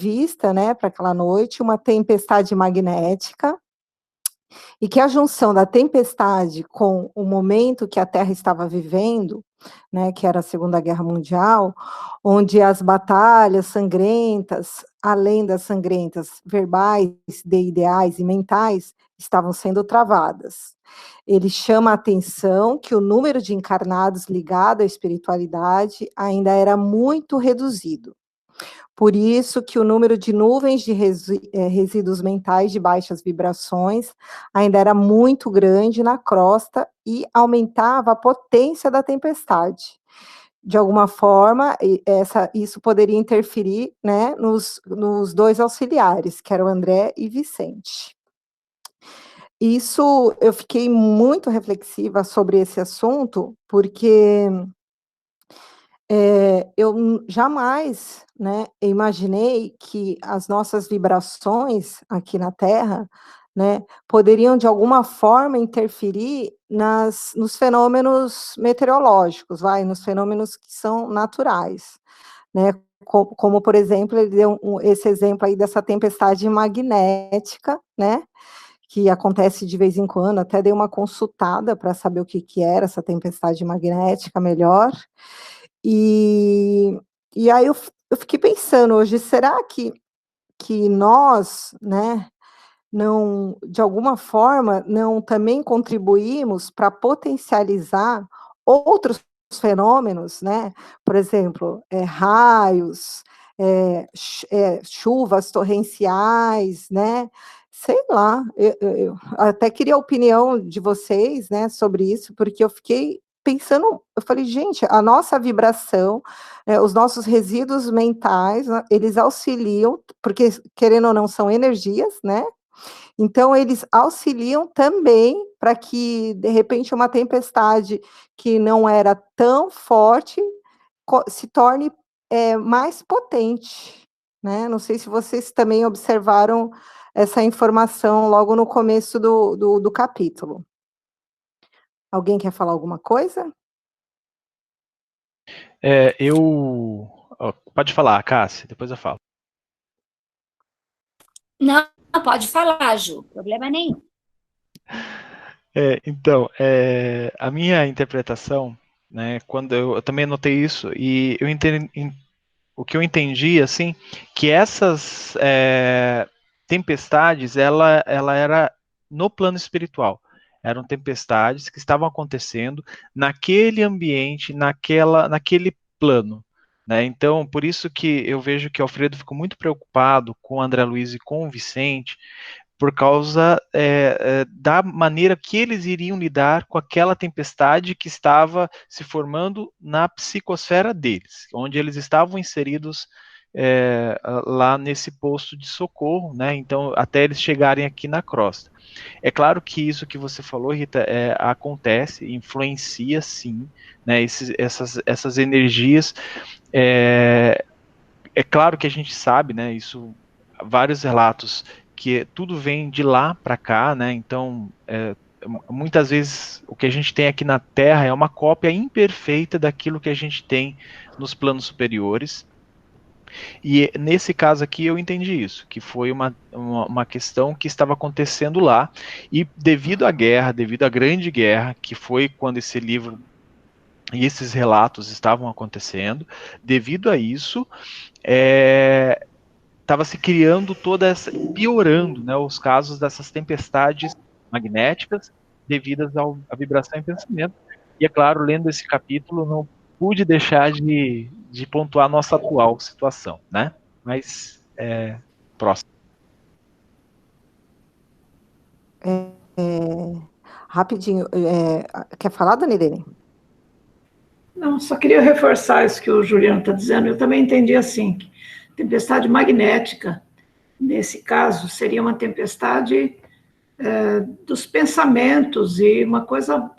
prevista, né, para aquela noite, uma tempestade magnética, e que a junção da tempestade com o momento que a Terra estava vivendo, né, que era a Segunda Guerra Mundial, onde as batalhas sangrentas, além das sangrentas verbais, de ideais e mentais, estavam sendo travadas. Ele chama a atenção que o número de encarnados ligado à espiritualidade ainda era muito reduzido. Por isso que o número de nuvens de resíduos mentais de baixas vibrações ainda era muito grande na crosta e aumentava a potência da tempestade. De alguma forma, isso poderia interferir, né, nos dois auxiliares, que eram André e Vicente. Isso, eu fiquei muito reflexiva sobre esse assunto, porque eu jamais, né, imaginei que as nossas vibrações aqui na Terra, né, poderiam de alguma forma interferir nos fenômenos meteorológicos, nos fenômenos que são naturais, né, como por exemplo, ele deu esse exemplo aí dessa tempestade magnética, né, que acontece de vez em quando, até dei uma consultada para saber o que que era essa tempestade magnética melhor, e aí eu fiquei pensando hoje, será que nós, né, não, de alguma forma, não também contribuímos para potencializar outros fenômenos, né, por exemplo, raios, chuvas torrenciais, né, sei lá, eu até queria a opinião de vocês, né, sobre isso, porque eu fiquei pensando, eu falei: "Gente, a nossa vibração, os nossos resíduos mentais, eles auxiliam", porque querendo ou não são energias, né, então eles auxiliam também para que, de repente, uma tempestade que não era tão forte, se torne, mais potente, né. Não sei se vocês também observaram essa informação logo no começo do capítulo. Alguém quer falar alguma coisa? Pode falar, Cássia, depois eu falo. Não, pode falar, Ju, problema nenhum. Então, a minha interpretação, né, quando eu também notei isso, e o que eu entendi, assim, que essas tempestades, ela era no plano espiritual. Eram tempestades que estavam acontecendo naquele ambiente, naquele plano. Né? Então, por isso que eu vejo que o Alfredo ficou muito preocupado com o André Luiz e com o Vicente, por causa da maneira que eles iriam lidar com aquela tempestade que estava se formando na psicosfera deles, onde eles estavam inseridos lá nesse posto de socorro, né? Então, até eles chegarem aqui na crosta. É claro que isso que você falou, Rita, acontece, influencia sim, né? Essas energias. É claro que a gente sabe, né? Isso, vários relatos que tudo vem de lá para cá, né? Então, muitas vezes o que a gente tem aqui na Terra é uma cópia imperfeita daquilo que a gente tem nos planos superiores. E nesse caso aqui eu entendi isso, que foi uma questão que estava acontecendo lá, e devido à guerra, devido à grande guerra, que foi quando esse livro e esses relatos estavam acontecendo, devido a isso, estava se criando piorando, né, os casos dessas tempestades magnéticas devidas à vibração e pensamento. E é claro, lendo esse capítulo, não pude deixar de pontuar a nossa atual situação, né? Mas próximo. Rapidinho, quer falar, Dona Irene? Não, só queria reforçar isso que o Juliano está dizendo. Eu também entendi assim, que tempestade magnética, nesse caso, seria uma tempestade dos pensamentos e uma coisa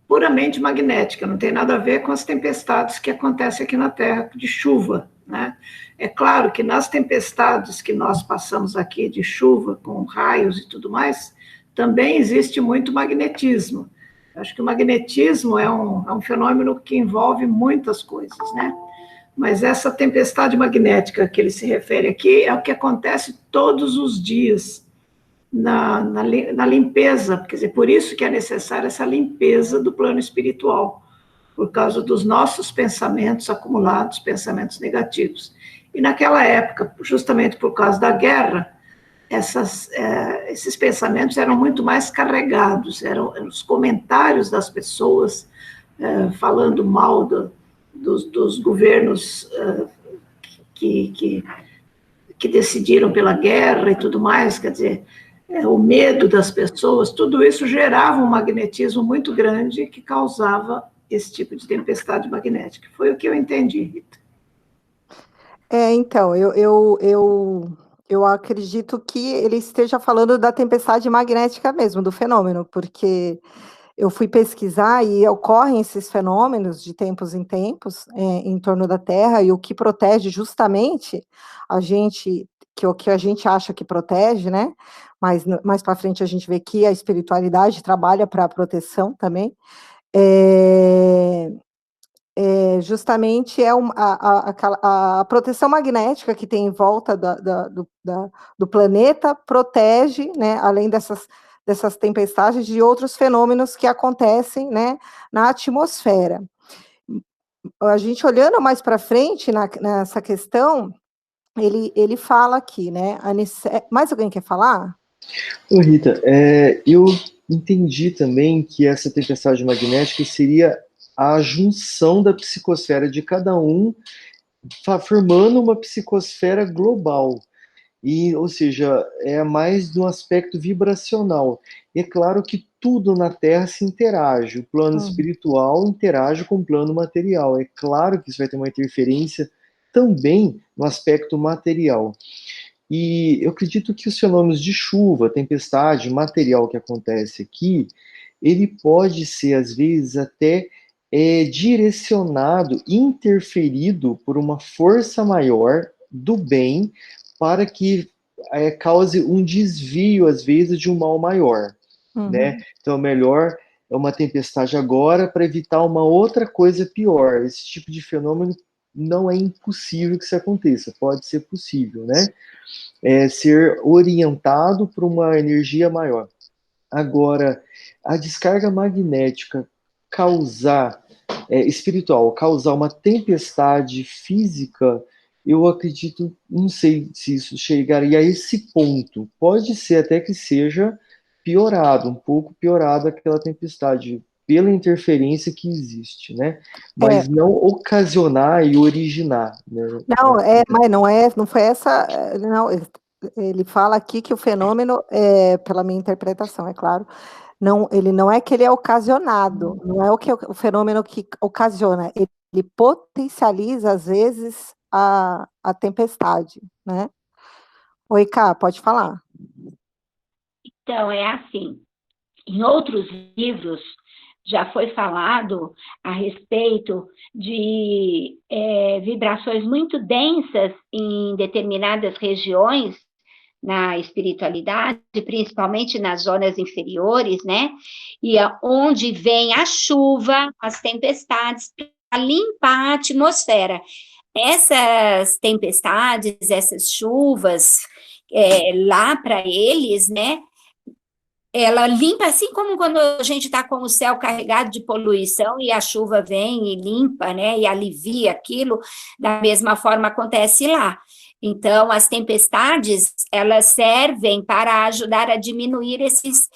puramente magnética, não tem nada a ver com as tempestades que acontecem aqui na Terra, de chuva, né? É claro que nas tempestades que nós passamos aqui, de chuva, com raios e tudo mais, também existe muito magnetismo. Acho que o magnetismo é um fenômeno que envolve muitas coisas, né? Mas essa tempestade magnética que ele se refere aqui é o que acontece todos os dias na limpeza, quer dizer, por isso que é necessária essa limpeza do plano espiritual, por causa dos nossos pensamentos acumulados, pensamentos negativos. E naquela época, justamente por causa da guerra, esses pensamentos eram muito mais carregados, eram os comentários das pessoas falando mal dos governos que decidiram pela guerra e tudo mais, quer dizer, o medo das pessoas, tudo isso gerava um magnetismo muito grande que causava esse tipo de tempestade magnética. Foi o que eu entendi, Rita. Então, eu acredito que ele esteja falando da tempestade magnética mesmo, do fenômeno, porque eu fui pesquisar e ocorrem esses fenômenos de tempos em tempos em torno da Terra, e o que protege justamente a gente, o que a gente acha que protege, né? Mas mais para frente a gente vê que a espiritualidade trabalha para a proteção também. Justamente a proteção magnética que tem em volta do planeta protege, né, além dessas tempestades, de outros fenômenos que acontecem, né, na atmosfera. A gente olhando mais para frente nessa questão, ele fala aqui, né, mais alguém quer falar? Ô Rita, eu entendi também que essa tempestade magnética seria a junção da psicosfera de cada um, formando uma psicosfera global. Ou seja, é mais no aspecto vibracional. E é claro que tudo na Terra se interage. O plano espiritual interage com o plano material. É claro que isso vai ter uma interferência também no aspecto material. E eu acredito que os fenômenos de chuva, tempestade, material que acontece aqui, ele pode ser, às vezes, até direcionado, interferido por uma força maior do bem para que cause um desvio, às vezes, de um mal maior. Né? Então, melhor é uma tempestade agora para evitar uma outra coisa pior. Esse tipo de fenômeno não é impossível que isso aconteça, pode ser possível, né? Ser orientado por uma energia maior. Agora, a descarga magnética espiritual, causar uma tempestade física, eu acredito, não sei se isso chegaria a esse ponto. Pode ser até que seja piorado, um pouco piorado aquela tempestade, pela interferência que existe, né? Mas não ocasionar e originar. Né? Não, mas não foi essa. Não, ele fala aqui que o fenômeno, pela minha interpretação, é claro, ele não é que ele é ocasionado, não é o fenômeno que ocasiona, ele potencializa, às vezes, a tempestade, né? Oi, Cá, pode falar. Então, é assim, em outros livros já foi falado a respeito de vibrações muito densas em determinadas regiões na espiritualidade, principalmente nas zonas inferiores, né? E onde vem a chuva, as tempestades, para limpar a atmosfera. Essas tempestades, essas chuvas, lá para eles, né? Ela limpa, assim como quando a gente está com o céu carregado de poluição e a chuva vem e limpa, né, e alivia aquilo, da mesma forma acontece lá. Então, as tempestades, elas servem para ajudar a diminuir esses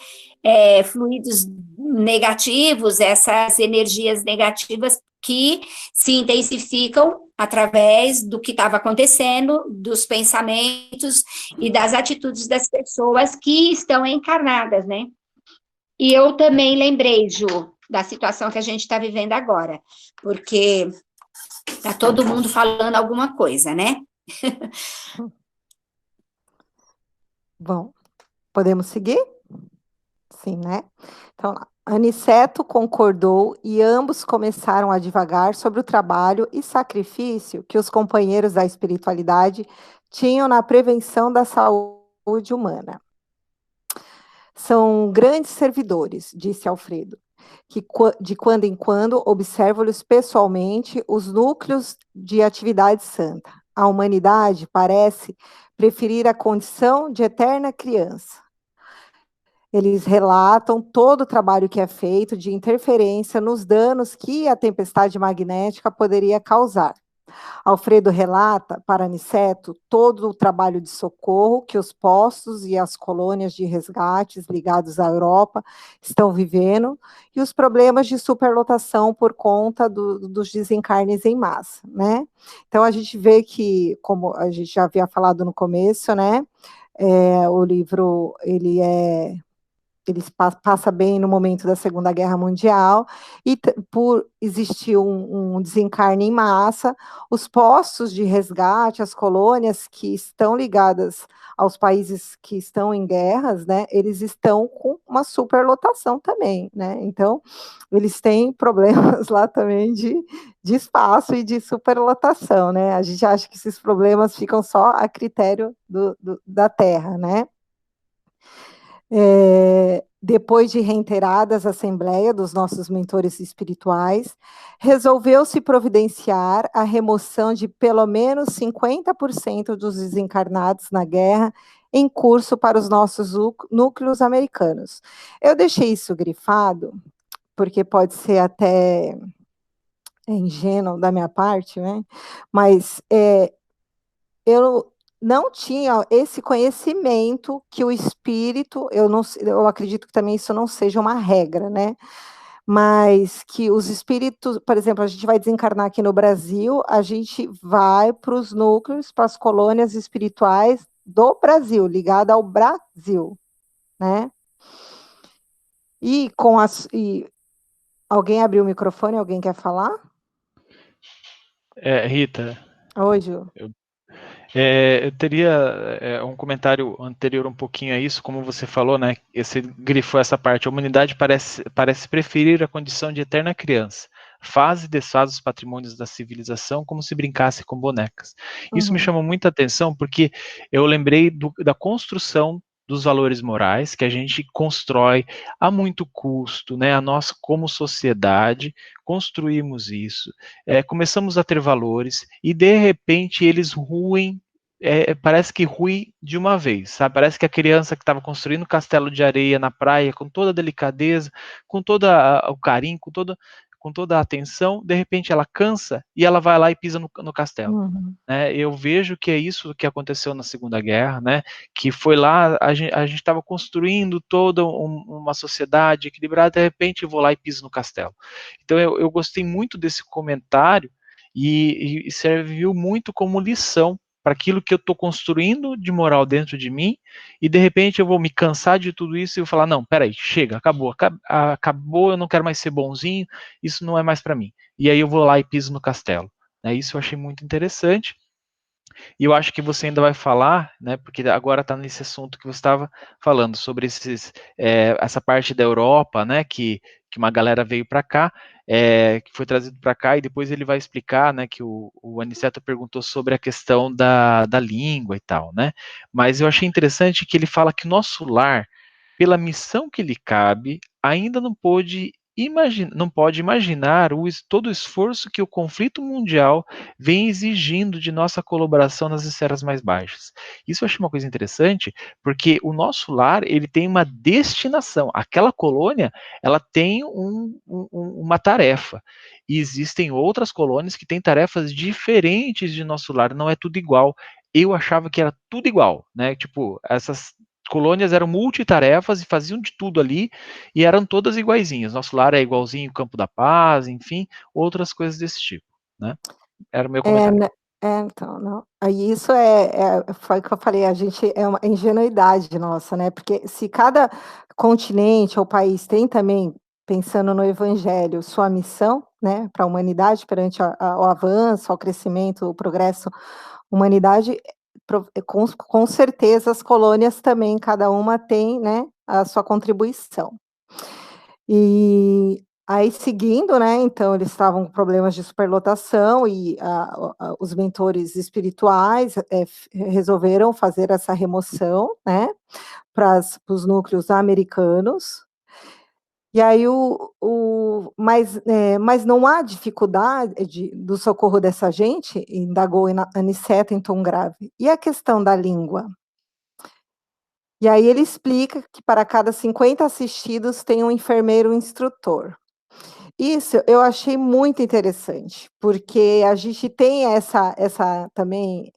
fluidos negativos, essas energias negativas que se intensificam através do que estava acontecendo, dos pensamentos e das atitudes das pessoas que estão encarnadas, né? E eu também lembrei, Ju, da situação que a gente está vivendo agora, porque está todo mundo falando alguma coisa, né? Bom, podemos seguir? Sim, né? Então, Aniceto concordou e ambos começaram a divagar sobre o trabalho e sacrifício que os companheiros da espiritualidade tinham na prevenção da saúde humana. São grandes servidores, disse Alfredo, que de quando em quando observo-lhes pessoalmente os núcleos de atividade santa. A humanidade parece preferir a condição de eterna criança. Eles relatam todo o trabalho que é feito de interferência nos danos que a tempestade magnética poderia causar. Alfredo relata para Aniceto todo o trabalho de socorro que os postos e as colônias de resgates ligados à Europa estão vivendo e os problemas de superlotação por conta dos desencarnes em massa, né? Então a gente vê que, como a gente já havia falado no começo, né? O livro ele passa bem no momento da Segunda Guerra Mundial, e por existir um desencarne em massa, os postos de resgate, as colônias que estão ligadas aos países que estão em guerras, né, eles estão com uma superlotação também, né, então eles têm problemas lá também de espaço e de superlotação, né, a gente acha que esses problemas ficam só a critério da Terra, né. Depois de reiteradas assembleias dos nossos mentores espirituais, resolveu-se providenciar a remoção de pelo menos 50% dos desencarnados na guerra em curso para os nossos núcleos americanos. Eu deixei isso grifado, porque pode ser até ingênuo da minha parte, né? Mas eu não tinha esse conhecimento que o espírito, eu acredito que também isso não seja uma regra, né? Mas que os espíritos, por exemplo, a gente vai desencarnar aqui no Brasil, a gente vai para os núcleos, para as colônias espirituais do Brasil, ligada ao Brasil, né? E alguém abriu o microfone, alguém quer falar? Rita. Oi, Ju. Eu teria um comentário anterior um pouquinho a isso, como você falou, né? Você grifou essa parte. A humanidade parece preferir a condição de eterna criança. Faz e desfaz os patrimônios da civilização como se brincasse com bonecas. Isso me chamou muita atenção porque eu lembrei da construção dos valores morais que a gente constrói a muito custo, né? A nós, como sociedade, construímos isso, começamos a ter valores e, de repente, eles ruem. Parece que rui de uma vez, sabe? Parece que a criança que estava construindo um castelo de areia na praia, com toda a delicadeza, com todo o carinho, com toda a atenção, de repente ela cansa e ela vai lá e pisa no castelo. Né? Eu vejo que é isso que aconteceu na Segunda Guerra, né? Que foi lá, a gente estava construindo toda uma sociedade equilibrada, de repente eu vou lá e piso no castelo. Então eu gostei muito desse comentário e serviu muito como lição para aquilo que eu estou construindo de moral dentro de mim, e de repente eu vou me cansar de tudo isso e vou falar, não, peraí, chega, acabou, eu não quero mais ser bonzinho, isso não é mais para mim. E aí eu vou lá e piso no castelo. Isso eu achei muito interessante. E eu acho que você ainda vai falar, né, porque agora está nesse assunto que você estava falando, sobre essa parte da Europa, né, que uma galera veio para cá, que foi trazido para cá, e depois ele vai explicar, né, que o Aniceto perguntou sobre a questão da língua e tal, né, mas eu achei interessante que ele fala que o nosso lar, pela missão que lhe cabe, ainda não pode imaginar todo o esforço que o conflito mundial vem exigindo de nossa colaboração nas esferas mais baixas. Isso eu acho uma coisa interessante, porque o nosso lar, ele tem uma destinação. Aquela colônia, ela tem uma tarefa. E existem outras colônias que têm tarefas diferentes de nosso lar, não é tudo igual. Eu achava que era tudo igual, né? Tipo, essas colônias eram multitarefas e faziam de tudo ali, e eram todas iguaizinhas. Nosso lar é igualzinho o Campo da Paz, enfim, outras coisas desse tipo, né? Era o meu comentário. Então, não. Aí isso foi o que eu falei, a gente é uma ingenuidade nossa, né? Porque se cada continente ou país tem também, pensando no evangelho, sua missão, né, para a humanidade, perante o avanço, ao crescimento, o progresso, humanidade, com certeza as colônias também, cada uma tem, né, a sua contribuição. E aí, seguindo, né, então eles estavam com problemas de superlotação e os mentores espirituais resolveram fazer essa remoção, né, para os núcleos americanos. E aí, mas não há dificuldade do socorro dessa gente, indagou Aniceto em tom grave. E a questão da língua? E aí ele explica que para cada 50 assistidos tem um enfermeiro instrutor. Isso eu achei muito interessante, porque a gente tem também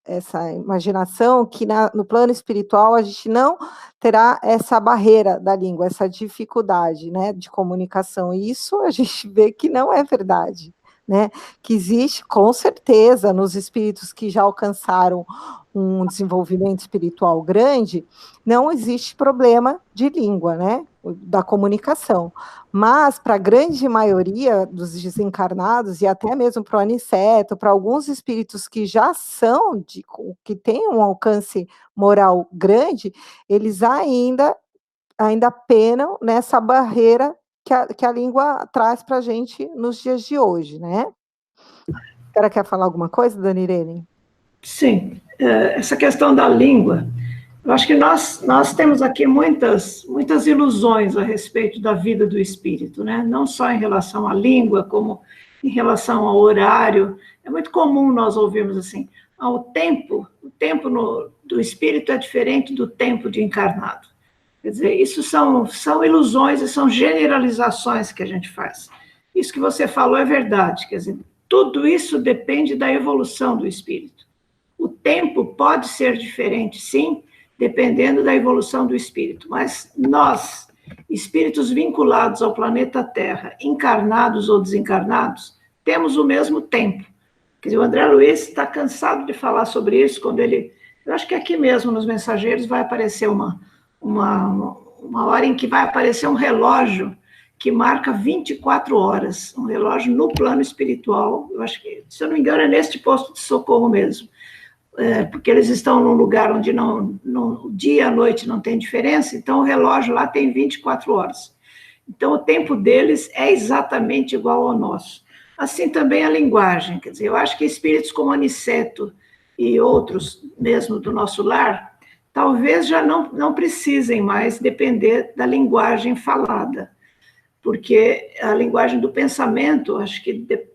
essa imaginação que no plano espiritual a gente não terá essa barreira da língua, essa dificuldade, né, de comunicação. E isso a gente vê que não é verdade, né? Que existe, com certeza, nos espíritos que já alcançaram um desenvolvimento espiritual grande, não existe problema de língua, né? Da comunicação. Mas, para a grande maioria dos desencarnados, e até mesmo para o Aniceto, para alguns espíritos que já são, que têm um alcance moral grande, eles ainda penam nessa barreira que a língua traz para a gente nos dias de hoje, né? A senhora quer falar alguma coisa, Dona Irene? Sim, essa questão da língua, eu acho que nós temos aqui muitas ilusões a respeito da vida do espírito, né? Não só em relação à língua, como em relação ao horário. É muito comum nós ouvirmos assim, o tempo do espírito é diferente do tempo de encarnado. Quer dizer, isso são ilusões e são generalizações que a gente faz. Isso que você falou é verdade, quer dizer, tudo isso depende da evolução do espírito. O tempo pode ser diferente, sim, dependendo da evolução do espírito, mas nós, espíritos vinculados ao planeta Terra, encarnados ou desencarnados, temos o mesmo tempo. Quer dizer, o André Luiz está cansado de falar sobre isso, quando ele... Eu acho que aqui mesmo, nos Mensageiros, vai aparecer uma hora em que vai aparecer um relógio que marca 24 horas, um relógio no plano espiritual, eu acho que, se eu não me engano, é neste posto de socorro mesmo, porque eles estão num lugar onde o dia e a noite não tem diferença, então o relógio lá tem 24 horas. Então, o tempo deles é exatamente igual ao nosso. Assim também a linguagem, quer dizer, eu acho que espíritos como Aniceto e outros mesmo do nosso lar, talvez já não precisem mais depender da linguagem falada, porque a linguagem do pensamento, acho que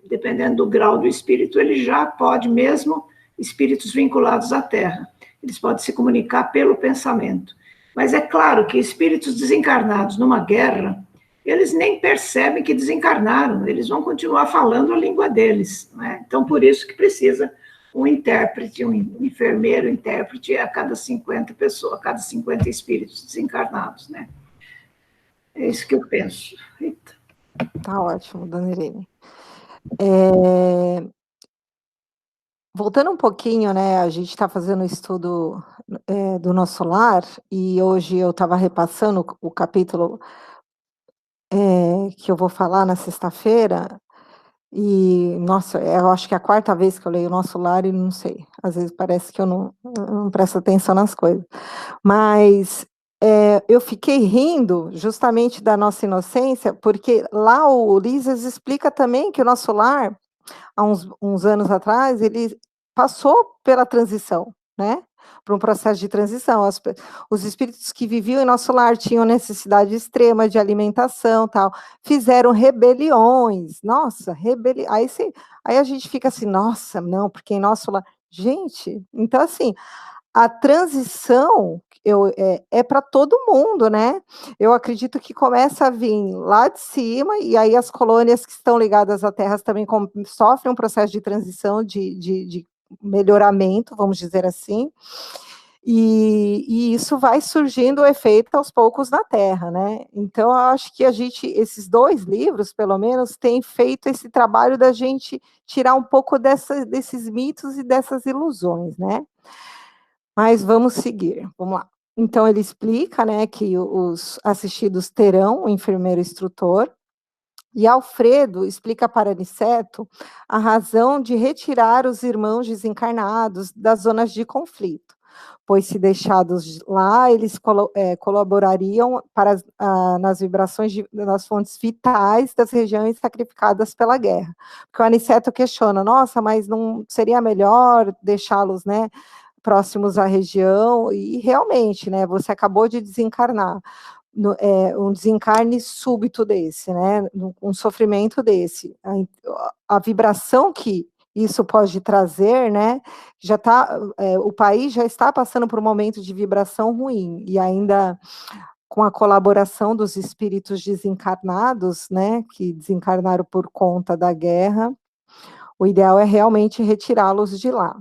dependendo do grau do espírito, ele já pode, mesmo espíritos vinculados à Terra, eles podem se comunicar pelo pensamento. Mas é claro que espíritos desencarnados numa guerra, eles nem percebem que desencarnaram, eles vão continuar falando a língua deles, né? Então, por isso que precisa um intérprete, um enfermeiro intérprete a cada 50 pessoas, a cada 50 espíritos desencarnados, né? É isso que eu penso. Eita. Tá ótimo, Dona Irene. Voltando um pouquinho, né, a gente está fazendo um estudo do nosso lar, e hoje eu estava repassando o capítulo que eu vou falar na sexta-feira, e, nossa, eu acho que é a quarta vez que eu leio o Nosso Lar e não sei, às vezes parece que eu não presto atenção nas coisas, mas eu fiquei rindo justamente da nossa inocência, porque lá o Ulisses explica também que o Nosso Lar, há uns anos atrás, ele passou pela transição, né? Por um processo de transição. Os espíritos que viviam em Nosso Lar tinham necessidade extrema de alimentação, tal, fizeram rebeliões, nossa, aí a gente fica assim, nossa, não, porque em Nosso Lar... Gente, então assim, a transição é para todo mundo, né? Eu acredito que começa a vir lá de cima, e aí as colônias que estão ligadas à Terra também sofrem um processo de transição, de melhoramento, vamos dizer assim, e isso vai surgindo o efeito aos poucos na Terra, né? Então, eu acho que esses dois livros, pelo menos, têm feito esse trabalho da gente tirar um pouco desses mitos e dessas ilusões, né? Mas vamos seguir, vamos lá. Então, ele explica, né, que os assistidos terão um enfermeiro instrutor, e Alfredo explica para Aniceto a razão de retirar os irmãos desencarnados das zonas de conflito, pois se deixados lá, eles colaborariam nas vibrações das fontes vitais das regiões sacrificadas pela guerra. Porque o Aniceto questiona, nossa, mas não seria melhor deixá-los, né, próximos à região? E realmente, né, você acabou de desencarnar, um desencarne súbito desse, né? Um sofrimento desse. A vibração que isso pode trazer, né? O país já está passando por um momento de vibração ruim, e ainda com a colaboração dos espíritos desencarnados, né? Que desencarnaram por conta da guerra, o ideal é realmente retirá-los de lá.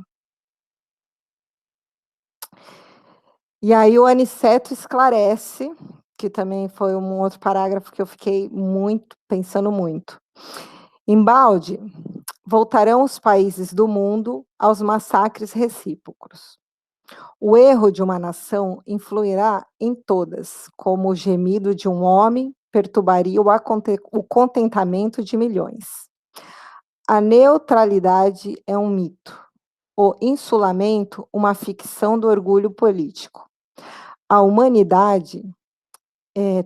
E aí o Aniceto esclarece, que também foi um outro parágrafo que eu fiquei pensando muito. Embalde, voltarão os países do mundo aos massacres recíprocos. O erro de uma nação influirá em todas, como o gemido de um homem perturbaria o contentamento de milhões. A neutralidade é um mito, o insulamento, uma ficção do orgulho político. A humanidade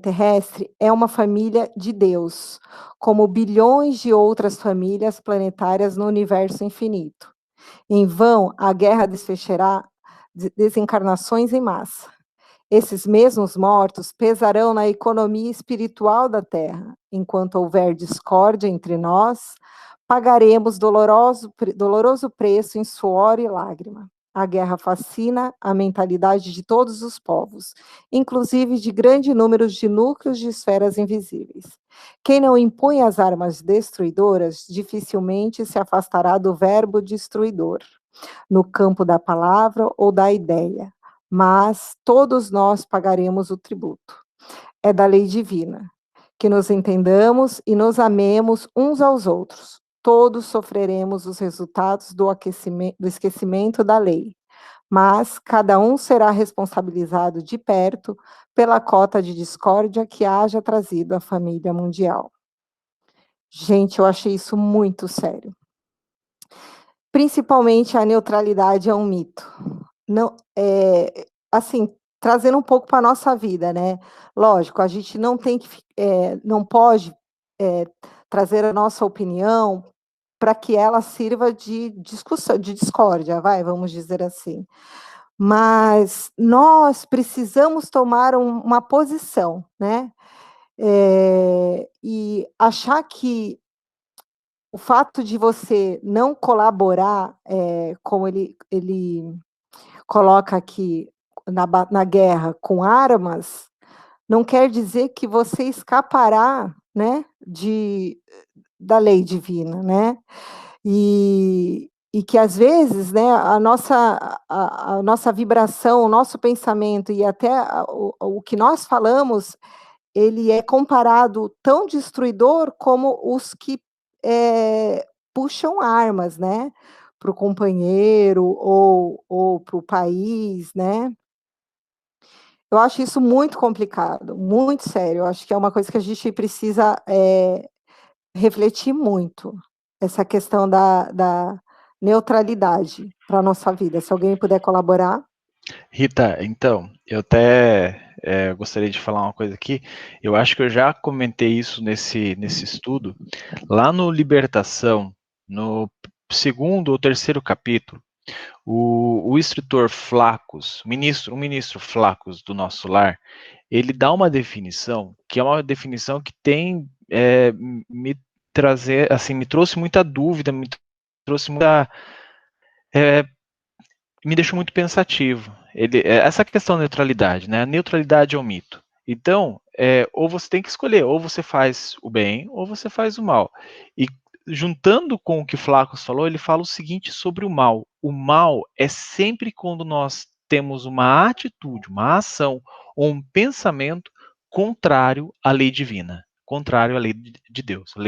terrestre é uma família de Deus, como bilhões de outras famílias planetárias no universo infinito. Em vão, a guerra desfechará desencarnações em massa. Esses mesmos mortos pesarão na economia espiritual da Terra. Enquanto houver discórdia entre nós, pagaremos doloroso preço em suor e lágrima. A guerra fascina a mentalidade de todos os povos, inclusive de grande número de núcleos de esferas invisíveis. Quem não impõe as armas destruidoras, dificilmente se afastará do verbo destruidor, no campo da palavra ou da ideia, mas todos nós pagaremos o tributo. É da lei divina, que nos entendamos e nos amemos uns aos outros. Todos sofreremos os resultados do esquecimento da lei, mas cada um será responsabilizado de perto pela cota de discórdia que haja trazido à família mundial. Gente, eu achei isso muito sério. Principalmente a neutralidade é um mito. Não, assim, trazendo um pouco para a nossa vida, né? Lógico, a gente não pode trazer a nossa opinião para que ela sirva de discussão, de discórdia, vamos dizer assim. Mas nós precisamos tomar uma posição, né? E achar que o fato de você não colaborar, como ele coloca aqui, na guerra com armas, não quer dizer que você escapará, né, da lei divina, né? E que às vezes, né, a nossa vibração, o nosso pensamento e até o que nós falamos, ele é comparado tão destruidor como os que puxam armas, né, para o companheiro ou para o país, né? Eu acho isso muito complicado, muito sério. Eu acho que é uma coisa que a gente precisa refletir muito, essa questão da neutralidade para a nossa vida. Se alguém puder colaborar. Rita, então, eu até gostaria de falar uma coisa aqui. Eu acho que eu já comentei isso nesse estudo. Lá no Libertação, no segundo ou terceiro capítulo, o instrutor Flacos, um ministro Flacos do Nosso Lar, ele dá uma definição, que é uma definição que tem me trouxe muita dúvida, me trouxe muita... me deixou muito pensativo. Essa questão da neutralidade, né? A neutralidade é um mito. Então, ou você tem que escolher, ou você faz o bem, ou você faz o mal. E juntando com o que Flacos falou, ele fala o seguinte sobre o mal. O mal é sempre quando nós temos uma atitude, uma ação ou um pensamento contrário à lei divina, contrário à lei de Deus, à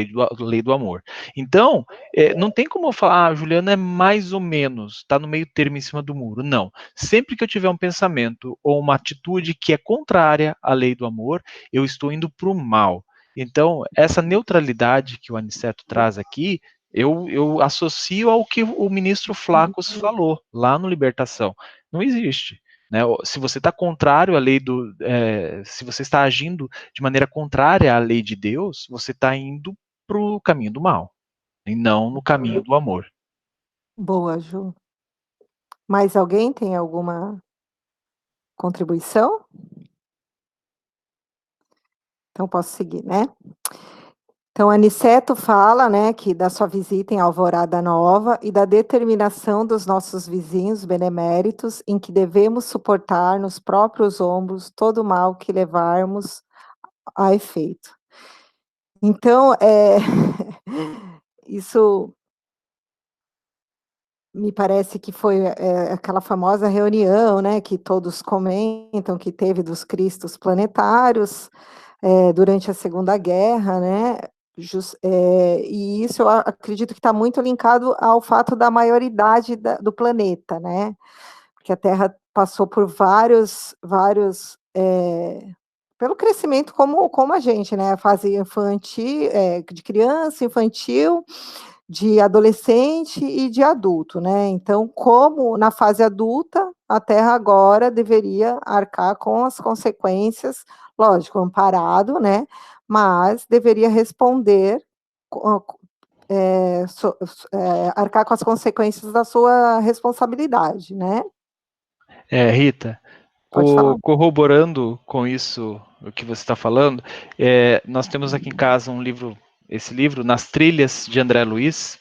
lei do amor. Então, não tem como eu falar, Juliana é mais ou menos, está no meio termo em cima do muro. Não. Sempre que eu tiver um pensamento ou uma atitude que é contrária à lei do amor, eu estou indo para o mal. Então, essa neutralidade que o Aniceto traz aqui, eu associo ao que o ministro Flacos falou lá no Libertação. Não existe. Né? Se você está contrário à lei se você está agindo de maneira contrária à lei de Deus, você está indo para o caminho do mal, e não no caminho do amor. Boa, Ju. Mais alguém tem alguma contribuição? Então, posso seguir, né? Então, Aniceto fala, né, que da sua visita em Alvorada Nova e da determinação dos nossos vizinhos beneméritos em que devemos suportar nos próprios ombros todo o mal que levarmos a efeito. Então, isso me parece que foi aquela famosa reunião, né, que todos comentam que teve dos cristos planetários durante a Segunda Guerra, né, e isso eu acredito que está muito linkado ao fato da maioridade do planeta, né, porque a Terra passou por vários pelo crescimento como a gente, né, a fase infantil, de criança, infantil, de adolescente e de adulto, né, então como na fase adulta, a Terra agora deveria arcar com as consequências, lógico, amparado, né, mas deveria responder, arcar com as consequências da sua responsabilidade, né. Rita, Pode falar. corroborando com isso, o que você está falando, nós temos aqui em casa esse livro, Nas Trilhas de André Luiz,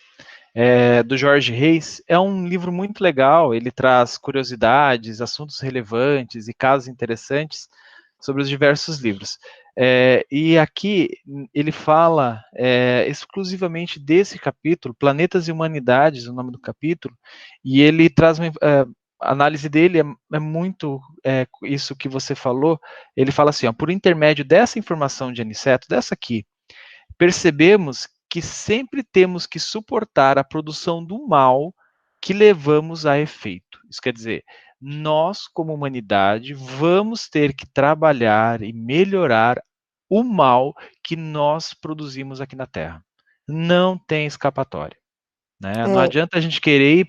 do Jorge Reis. É um livro muito legal, ele traz curiosidades, assuntos relevantes e casos interessantes sobre os diversos livros. E aqui ele fala exclusivamente desse capítulo, Planetas e Humanidades, o nome do capítulo, e ele traz a análise dele é muito isso que você falou. Ele fala assim, ó, por intermédio dessa informação de Aniceto, dessa aqui, percebemos que sempre temos que suportar a produção do mal que levamos a efeito. Isso quer dizer, nós, como humanidade, vamos ter que trabalhar e melhorar o mal que nós produzimos aqui na Terra. Não tem escapatória, né? Não adianta a gente querer ir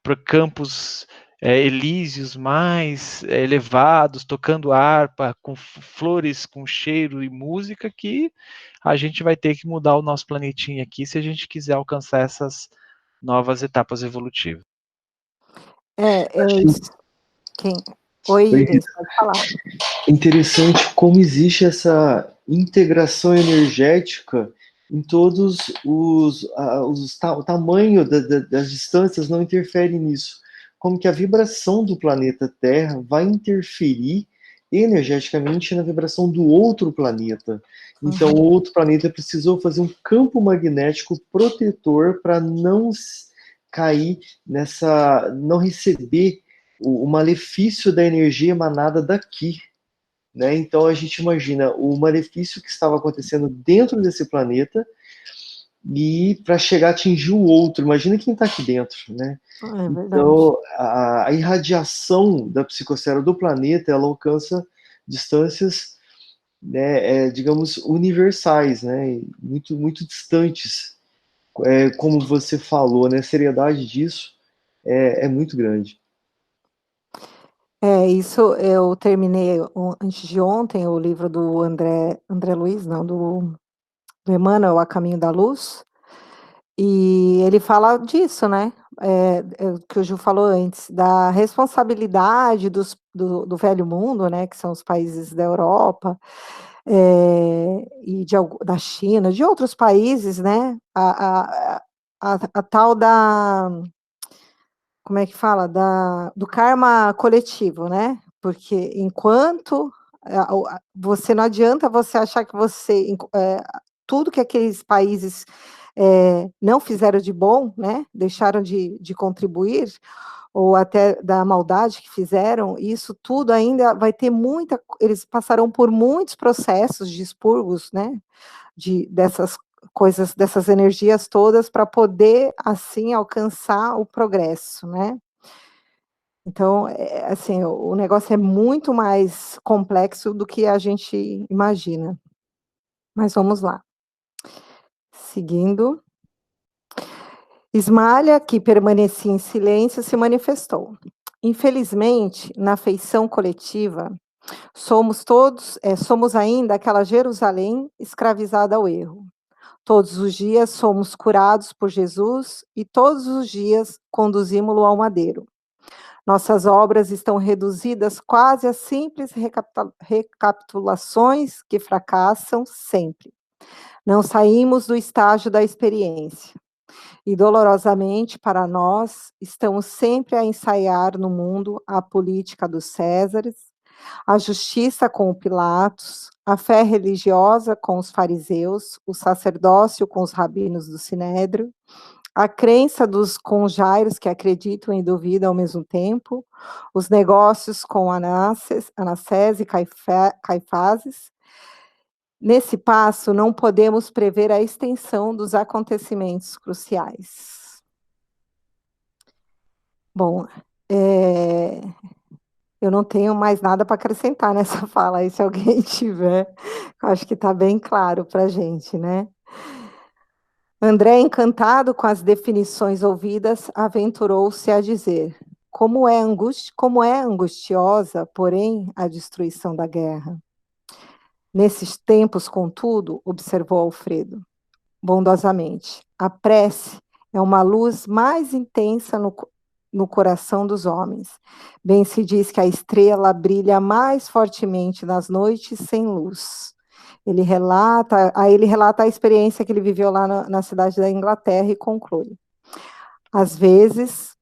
para campos elíseos mais elevados, tocando harpa, com flores, com cheiro e música, que a gente vai ter que mudar o nosso planetinha aqui se a gente quiser alcançar essas novas etapas evolutivas. Oi, Iris, pode falar. Interessante como existe essa integração energética em todos o tamanho das distâncias não interfere nisso. Como que a vibração do planeta Terra vai interferir energeticamente na vibração do outro planeta. Então, o outro planeta precisou fazer um campo magnético protetor para não cair não receber o malefício da energia emanada daqui. Né? Então a gente imagina o malefício que estava acontecendo dentro desse planeta e para chegar a atingir o outro. Imagina quem está aqui dentro, né? Então a irradiação da psicosfera do planeta, ela alcança distâncias, né, digamos, universais, né? Muito, muito distantes. Como você falou, né? A seriedade disso é muito grande. Isso eu terminei antes de ontem o livro do André Luiz, não, do Emmanuel, A Caminho da Luz, e ele fala disso, né, que o Ju falou antes, da responsabilidade do velho mundo, né, que são os países da Europa, e da China, de outros países, né, a tal da... Como é que fala? Do karma coletivo, né? Porque enquanto você não adianta você achar que tudo que aqueles países não fizeram de bom, né? Deixaram de contribuir, ou até da maldade que fizeram, isso tudo ainda vai ter eles passarão por muitos processos de expurgos, né? Dessas coisas, dessas energias todas, para poder, assim, alcançar o progresso, né? Então, assim, o negócio é muito mais complexo do que a gente imagina. Mas vamos lá. Seguindo. Ismalha, que permanecia em silêncio, se manifestou. Infelizmente, na feição coletiva, somos ainda aquela Jerusalém escravizada ao erro. Todos os dias somos curados por Jesus e todos os dias conduzimos-lo ao madeiro. Nossas obras estão reduzidas quase a simples recapitulações que fracassam sempre. Não saímos do estágio da experiência. E dolorosamente para nós, estamos sempre a ensaiar no mundo a política dos Césares, a justiça com o Pilatos, a fé religiosa com os fariseus, o sacerdócio com os rabinos do Sinédrio, a crença dos conjairos que acreditam e duvidam ao mesmo tempo, os negócios com Anassés e Caifás. Nesse passo, não podemos prever a extensão dos acontecimentos cruciais. Bom, eu não tenho mais nada para acrescentar nessa fala, aí se alguém tiver, eu acho que está bem claro para a gente, né? André, encantado com as definições ouvidas, aventurou-se a dizer: como é angustiosa, porém, a destruição da guerra. Nesses tempos, contudo, observou Alfredo, bondosamente, a prece é uma luz mais intensa no coração dos homens. Bem se diz que a estrela brilha mais fortemente nas noites sem luz. Ele relata a experiência que ele viveu lá na cidade da Inglaterra e conclui. Às vezes,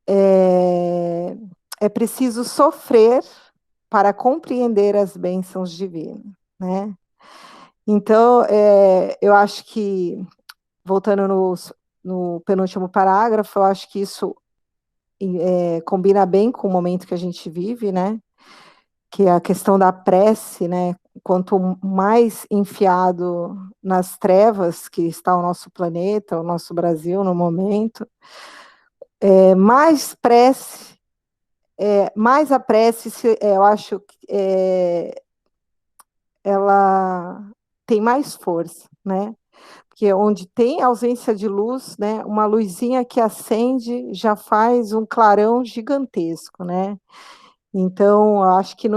é preciso sofrer para compreender as bênçãos divinas, né? Então, eu acho que, voltando no penúltimo parágrafo, eu acho que isso combina bem com o momento que a gente vive, né? Que é a questão da prece, né? Quanto mais enfiado nas trevas que está o nosso planeta, o nosso Brasil no momento, mais prece, mais a prece, eu acho que ela tem mais força, né? Porque onde tem ausência de luz, né? Uma luzinha que acende já faz um clarão gigantesco, né? Então, eu acho que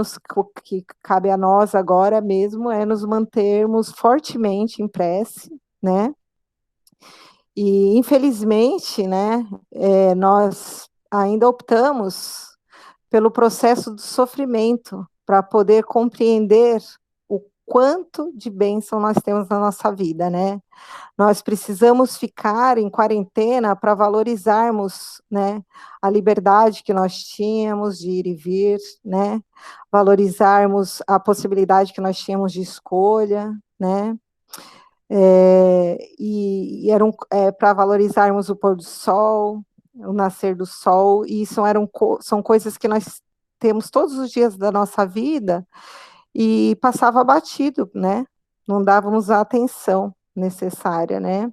que cabe a nós agora mesmo é nos mantermos fortemente em prece, né? E, infelizmente, né, nós ainda optamos pelo processo do sofrimento para poder compreender o quanto de bênção nós temos na nossa vida, né? Nós precisamos ficar em quarentena para valorizarmos, né, a liberdade que nós tínhamos de ir e vir, né, valorizarmos a possibilidade que nós tínhamos de escolha, né, e era para valorizarmos o pôr do sol, o nascer do sol, e são coisas que nós temos todos os dias da nossa vida e passava batido, né, não dávamos a atenção necessária, né,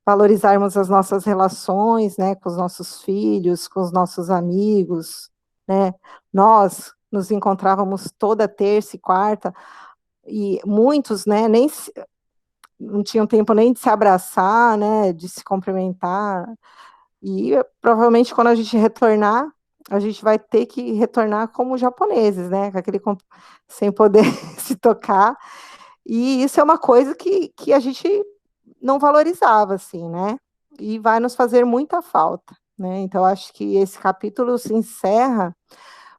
valorizarmos as nossas relações, né, com os nossos filhos, com os nossos amigos, né, nós nos encontrávamos toda terça e quarta, e muitos, né, não tinham tempo nem de se abraçar, né, de se cumprimentar, e provavelmente quando a gente retornar, a gente vai ter que retornar como japoneses, né, sem poder se tocar, e isso é uma coisa que a gente não valorizava, assim, né, e vai nos fazer muita falta, né, então acho que esse capítulo se encerra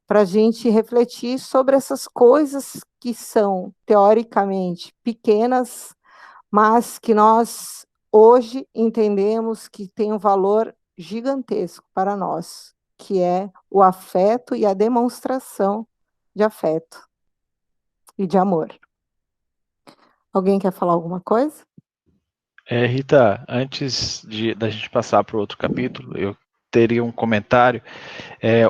para a gente refletir sobre essas coisas que são, teoricamente, pequenas, mas que nós hoje entendemos que tem um valor gigantesco para nós, que é o afeto e a demonstração de afeto e de amor. Alguém quer falar alguma coisa? Rita, antes da gente passar para o outro capítulo, eu teria um comentário.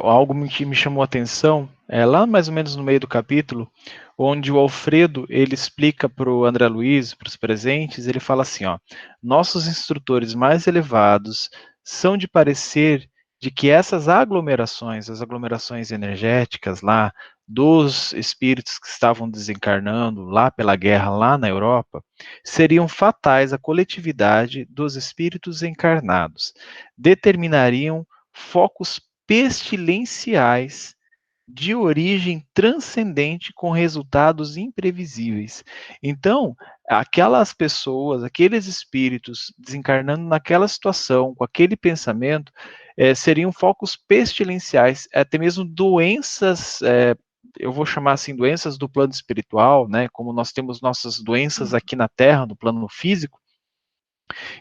Algo que me chamou a atenção, lá mais ou menos no meio do capítulo, onde o Alfredo, ele explica para o André Luiz, para os presentes, ele fala assim, ó, nossos instrutores mais elevados são de parecer de que essas aglomerações, as aglomerações energéticas lá, dos espíritos que estavam desencarnando lá pela guerra lá na Europa, seriam fatais à coletividade dos espíritos encarnados, determinariam focos pestilenciais de origem transcendente com resultados imprevisíveis. Então, aquelas pessoas, aqueles espíritos desencarnando naquela situação, com aquele pensamento, seriam focos pestilenciais, até mesmo doenças, eu vou chamar assim, doenças do plano espiritual, né, como nós temos nossas doenças aqui na Terra, no plano físico.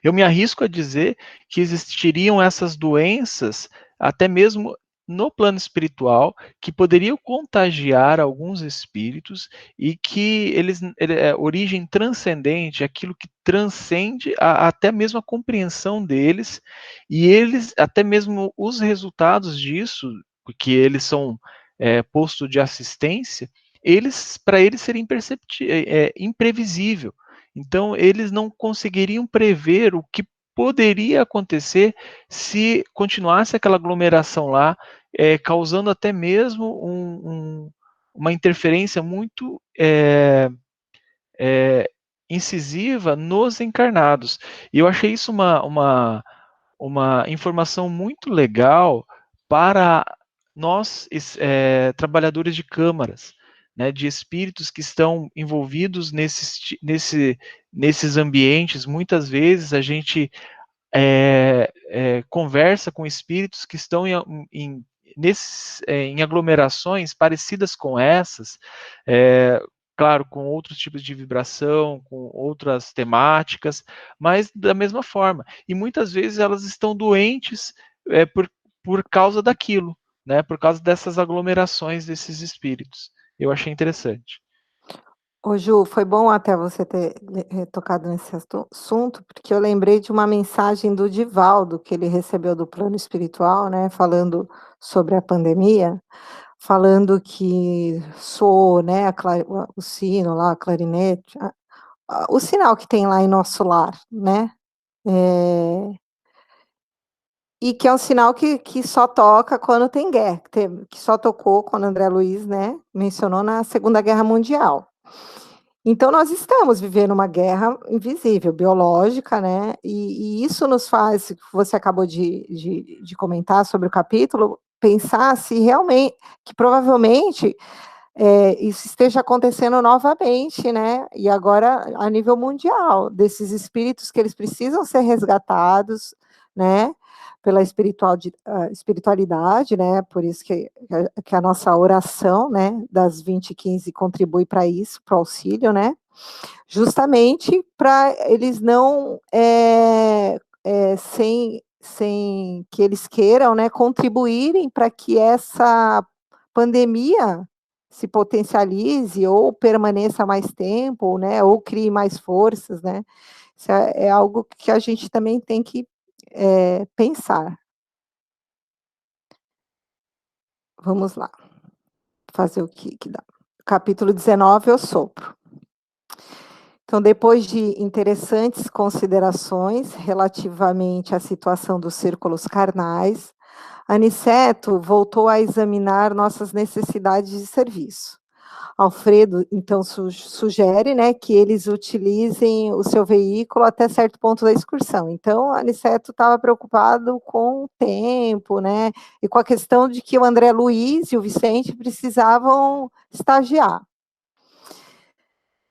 Eu me arrisco a dizer que existiriam essas doenças até mesmo no plano espiritual, que poderiam contagiar alguns espíritos e que origem transcendente, aquilo que transcende até mesmo a compreensão deles, e eles, até mesmo os resultados disso, porque eles são posto de assistência, para eles seria imprevisível. Então, eles não conseguiriam prever o que poderia acontecer se continuasse aquela aglomeração lá, causando até mesmo uma interferência muito incisiva nos encarnados. E eu achei isso uma informação muito legal para nós, trabalhadores de câmaras, né, de espíritos que estão envolvidos nesses ambientes. Muitas vezes a gente conversa com espíritos que estão em aglomerações parecidas com essas, claro, com outros tipos de vibração, com outras temáticas, mas da mesma forma. E muitas vezes elas estão doentes por causa daquilo, né, por causa dessas aglomerações desses espíritos. Eu achei interessante. Ô Ju, foi bom até você ter tocado nesse assunto, porque eu lembrei de uma mensagem do Divaldo, que ele recebeu do plano espiritual, né, falando sobre a pandemia, falando que soou, né, o sino lá, a clarinete, o sinal que tem lá em nosso lar, né, e que é um sinal que só toca quando tem guerra, que só tocou quando André Luiz, né, mencionou na Segunda Guerra Mundial. Então, nós estamos vivendo uma guerra invisível, biológica, né? E isso nos faz, você acabou de comentar sobre o capítulo, pensar se realmente, que provavelmente isso esteja acontecendo novamente, né? E agora a nível mundial, desses espíritos que eles precisam ser resgatados, né? Pela espiritualidade, né? Por isso que a nossa oração, né? Das 20h15 contribui para isso, para o auxílio, né? Justamente para eles não, sem que eles queiram, né? Contribuírem para que essa pandemia se potencialize ou permaneça mais tempo, né? Ou crie mais forças, né? Isso é algo que a gente também tem que pensar. Vamos lá, fazer o que dá. Capítulo 19, eu sopro. Então, depois de interessantes considerações relativamente à situação dos círculos carnais, Aniceto voltou a examinar nossas necessidades de serviço. Alfredo, então, sugere, né, que eles utilizem o seu veículo até certo ponto da excursão. Então, Aniceto estava preocupado com o tempo, né, e com a questão de que o André Luiz e o Vicente precisavam estagiar.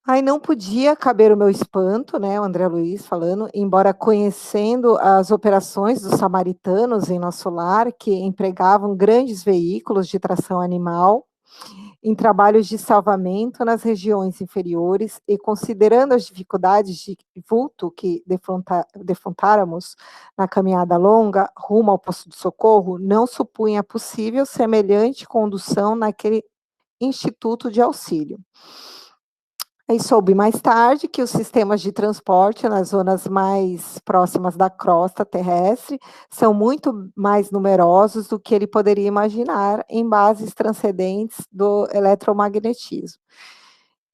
Aí não podia caber o meu espanto, né, o André Luiz falando, embora conhecendo as operações dos samaritanos em nosso lar, que empregavam grandes veículos de tração animal, em trabalhos de salvamento nas regiões inferiores e considerando as dificuldades de vulto que defrontáramos na caminhada longa rumo ao posto de socorro, não supunha possível semelhante condução naquele instituto de auxílio. Aí soube mais tarde que os sistemas de transporte nas zonas mais próximas da crosta terrestre são muito mais numerosos do que ele poderia imaginar em bases transcendentes do eletromagnetismo.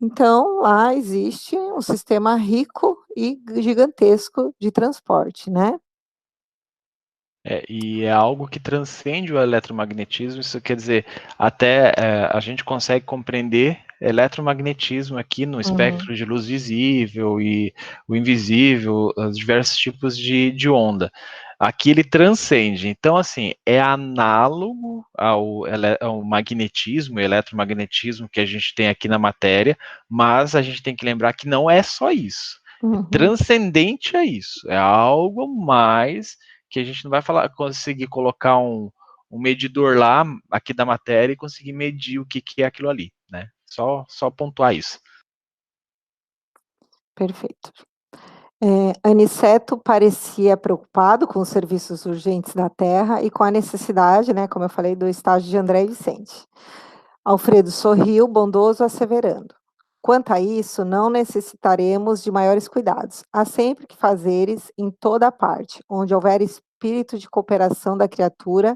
Então, lá existe um sistema rico e gigantesco de transporte, né? E é algo que transcende o eletromagnetismo. Isso quer dizer, até a gente consegue compreender eletromagnetismo aqui no espectro de luz visível e o invisível, os diversos tipos de onda. Aqui ele transcende. Então, assim, é análogo ao magnetismo, eletromagnetismo que a gente tem aqui na matéria, mas a gente tem que lembrar que não é só isso. É transcendente a isso. É algo mais que a gente não vai conseguir colocar um medidor lá, aqui da matéria, e conseguir medir o que é aquilo ali, né? Só pontuar isso. Perfeito. Aniceto parecia preocupado com os serviços urgentes da terra e com a necessidade, né, como eu falei, do estágio de André e Vicente. Alfredo sorriu, bondoso, asseverando: quanto a isso, não necessitaremos de maiores cuidados. Há sempre que fazeres em toda parte, onde houver espírito de cooperação da criatura,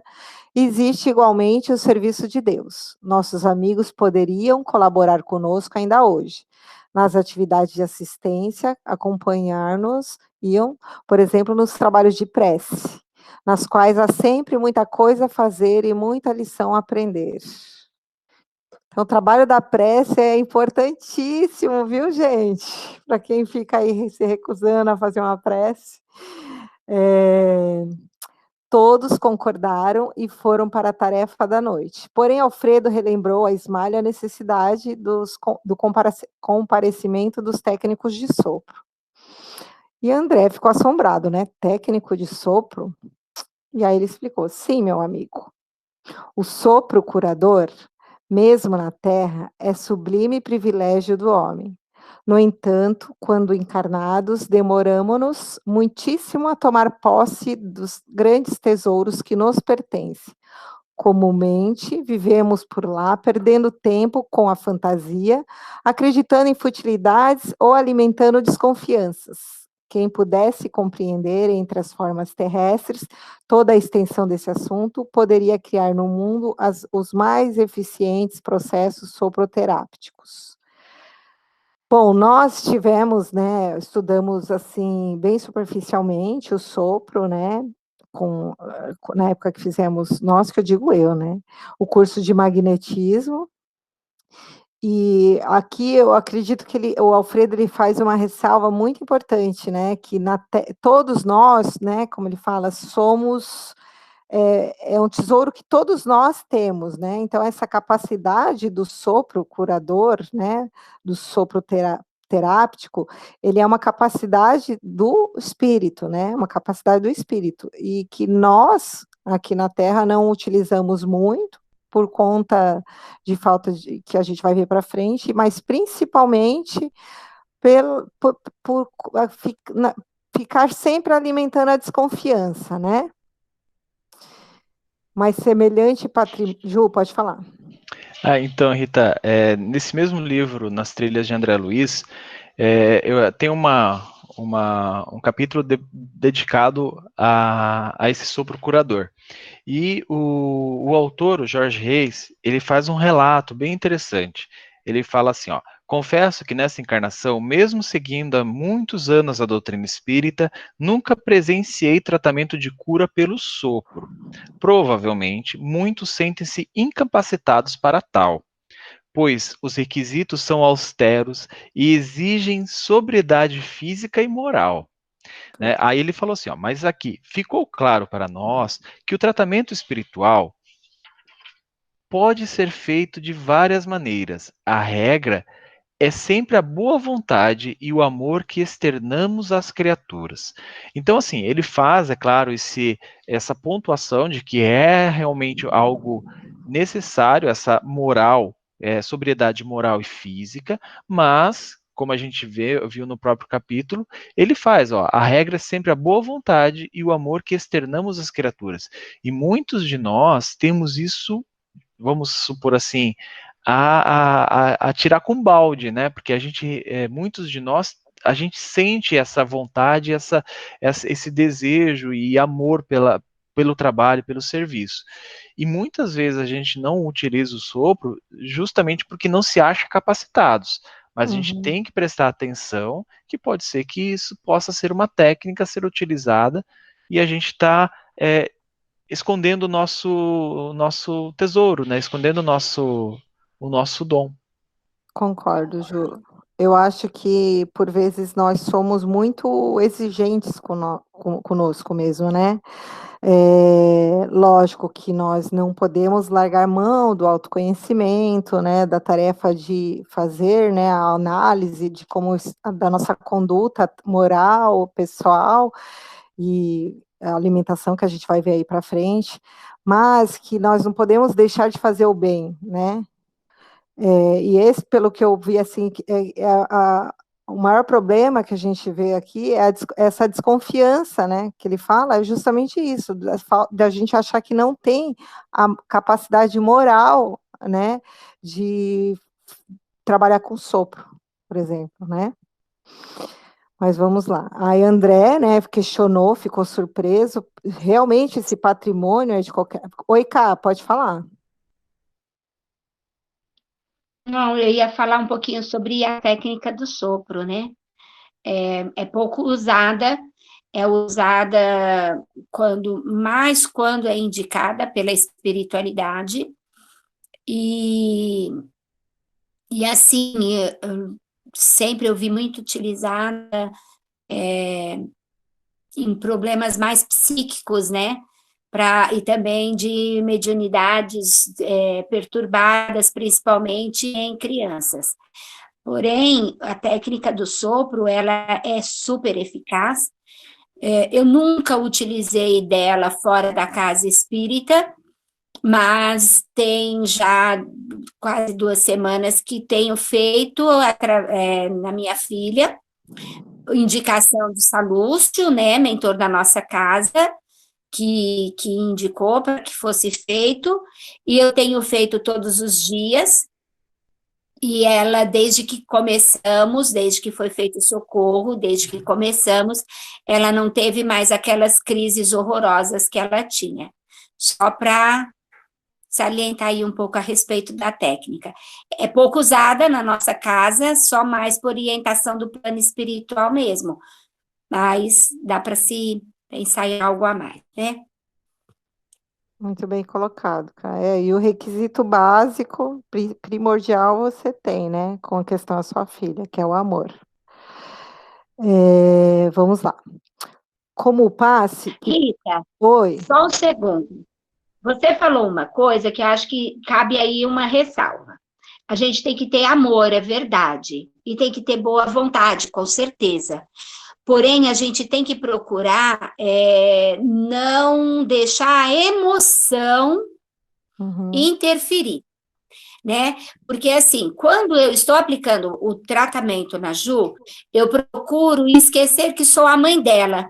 existe igualmente o serviço de Deus. Nossos amigos poderiam colaborar conosco ainda hoje nas atividades de assistência, acompanhar-nos, iam, por exemplo, nos trabalhos de prece, nas quais há sempre muita coisa a fazer e muita lição a aprender. Então, o trabalho da prece é importantíssimo, viu, gente? Para quem fica aí se recusando a fazer uma prece. Todos concordaram e foram para a tarefa da noite. Porém, Alfredo relembrou a Ismalho a necessidade do comparecimento dos técnicos de sopro. E André ficou assombrado, né? Técnico de sopro? E aí ele explicou: sim, meu amigo, o sopro curador, mesmo na terra, é sublime privilégio do homem. No entanto, quando encarnados, demoramo-nos muitíssimo a tomar posse dos grandes tesouros que nos pertencem. Comumente, vivemos por lá, perdendo tempo com a fantasia, acreditando em futilidades ou alimentando desconfianças. Quem pudesse compreender entre as formas terrestres toda a extensão desse assunto, poderia criar no mundo os mais eficientes processos soproterápticos. Bom, nós tivemos, né, estudamos assim, bem superficialmente o sopro, né, na época que fizemos, nós que eu digo eu, né, o curso de magnetismo, e aqui eu acredito que o Alfredo ele faz uma ressalva muito importante, né, que todos nós, né, como ele fala, somos um tesouro que todos nós temos, né? Então, essa capacidade do sopro curador, né? Do sopro teráptico, ele é uma capacidade do espírito, né? Uma capacidade do espírito. E que nós, aqui na Terra, não utilizamos muito, por conta de falta de que a gente vai ver para frente, mas principalmente por ficar sempre alimentando a desconfiança, né? Mas semelhante patrimônio. Ju, pode falar. Então, Rita, nesse mesmo livro, Nas Trilhas de André Luiz, eu tenho um capítulo dedicado a esse sopro curador. E o autor, o Jorge Reis, ele faz um relato bem interessante. Ele fala assim, ó: confesso que nessa encarnação, mesmo seguindo há muitos anos a doutrina espírita, nunca presenciei tratamento de cura pelo sopro. Provavelmente, muitos sentem-se incapacitados para tal, pois os requisitos são austeros e exigem sobriedade física e moral. Né? Aí ele falou assim, ó: mas aqui ficou claro para nós que o tratamento espiritual pode ser feito de várias maneiras. A regra é sempre a boa vontade e o amor que externamos às criaturas. Então, assim, ele faz, é claro, essa pontuação de que é realmente algo necessário, essa moral, sobriedade moral e física, mas, como a gente viu no próprio capítulo, ele faz, ó: a regra é sempre a boa vontade e o amor que externamos às criaturas. E muitos de nós temos isso, vamos supor assim, a tirar com balde, né? Porque muitos de nós, a gente sente essa vontade, esse desejo e amor pelo trabalho, pelo serviço. E muitas vezes a gente não utiliza o sopro justamente porque não se acha capacitados. Mas a gente tem que prestar atenção, que pode ser que isso possa ser uma técnica a ser utilizada e a gente está escondendo o nosso tesouro, né? Escondendo o nosso dom. Concordo, Ju. Eu acho que, por vezes, nós somos muito exigentes conosco mesmo, né? Lógico que nós não podemos largar mão do autoconhecimento, né, da tarefa de fazer, né, a análise de como da nossa conduta moral, pessoal e a alimentação que a gente vai ver aí para frente, mas que nós não podemos deixar de fazer o bem, né? E esse, pelo que eu vi, assim, o maior problema que a gente vê aqui é essa desconfiança, né, que ele fala, é justamente isso, da gente achar que não tem a capacidade moral, né, de trabalhar com sopro, por exemplo, né? Mas vamos lá. Aí André, né, questionou, ficou surpreso. Realmente esse patrimônio é de qualquer... Oi, Cá, pode falar. Não, eu ia falar um pouquinho sobre a técnica do sopro, né? É pouco usada, é usada quando é indicada pela espiritualidade, e, e assim, sempre eu vi muito utilizada em problemas mais psíquicos, né? E também de mediunidades perturbadas, principalmente em crianças. Porém, a técnica do sopro, ela é super eficaz. Eu nunca utilizei dela fora da casa espírita, mas tem já quase 2 semanas que tenho feito na minha filha, indicação do Salúcio, né, mentor da nossa casa, que indicou para que fosse feito, e eu tenho feito todos os dias, e ela, desde que foi feito o socorro, desde que começamos, ela não teve mais aquelas crises horrorosas que ela tinha. Só para salientar aí um pouco a respeito da técnica. É pouco usada na nossa casa, só mais por orientação do plano espiritual mesmo, mas dá para se pensar em algo a mais, né? Muito bem colocado, cara. E o requisito básico, primordial, você tem, né? Com a questão da sua filha, que é o amor. Vamos lá. Como o passe... Rita, Oi. só um segundo. Você falou uma coisa que acho que cabe aí uma ressalva. A gente tem que ter amor, é verdade. E tem que ter boa vontade, com certeza. Porém, a gente tem que procurar não deixar a emoção interferir, né? Porque, assim, quando eu estou aplicando o tratamento na Ju, eu procuro esquecer que sou a mãe dela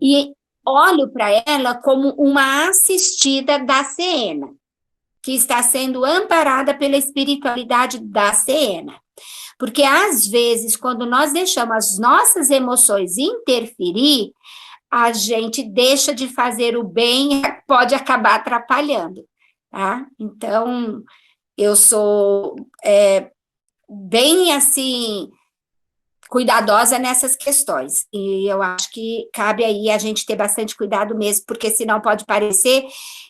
e olho para ela como uma assistida da Siena, que está sendo amparada pela espiritualidade da Siena. Porque, às vezes, quando nós deixamos as nossas emoções interferir, a gente deixa de fazer o bem e pode acabar atrapalhando, tá? Então, eu sou bem, assim, cuidadosa nessas questões. E eu acho que cabe aí a gente ter bastante cuidado mesmo, porque senão pode parecer